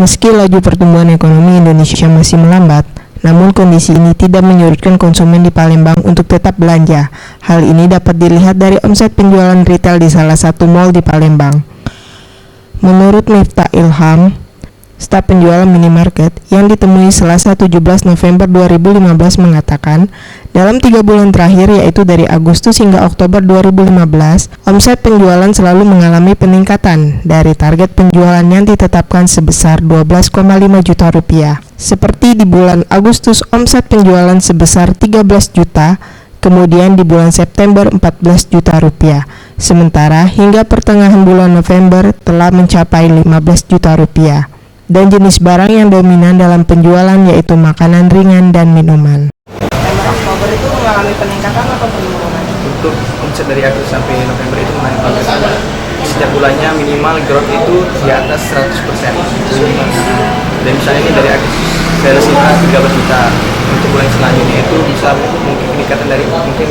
Meski laju pertumbuhan ekonomi Indonesia masih melambat, namun kondisi ini tidak menyurutkan konsumen di Palembang untuk tetap belanja. Hal ini dapat dilihat dari omset penjualan retail di salah satu mal di Palembang. Menurut Miftah Ilham, staf penjualan minimarket yang ditemui Selasa 17 November 2015 mengatakan, dalam 3 bulan terakhir yaitu dari Agustus hingga Oktober 2015, omset penjualan selalu mengalami peningkatan dari target penjualan yang ditetapkan sebesar 12,5 juta rupiah. Seperti di bulan Agustus omset penjualan sebesar 13 juta, kemudian di bulan September 14 juta rupiah. Sementara hingga pertengahan bulan November telah mencapai 15 juta rupiah. Dan jenis barang yang dominan dalam penjualan yaitu makanan ringan dan minuman. Oktober itu mengalami peningkatan atau penurunan? Untuk omset dari Agustus sampai November itu mengalami peningkatan. Setiap bulannya minimal growth itu di atas 100%. Dan misalnya ini dari Agustus sales kita 13 juta. Untuk bulan selanjutnya itu bisa mungkin peningkatan dari mungkin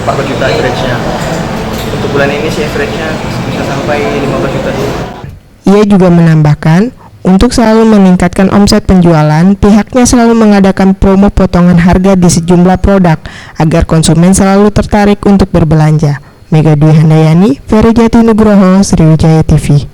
14 juta average-nya. Untuk bulan ini sih average-nya bisa sampai 15 juta. Ia juga menambahkan, untuk selalu meningkatkan omset penjualan, pihaknya selalu mengadakan promo potongan harga di sejumlah produk agar konsumen selalu tertarik untuk berbelanja. Mega Dwi Handayani, Ferry Jati Nugroho, Sriwijaya TV.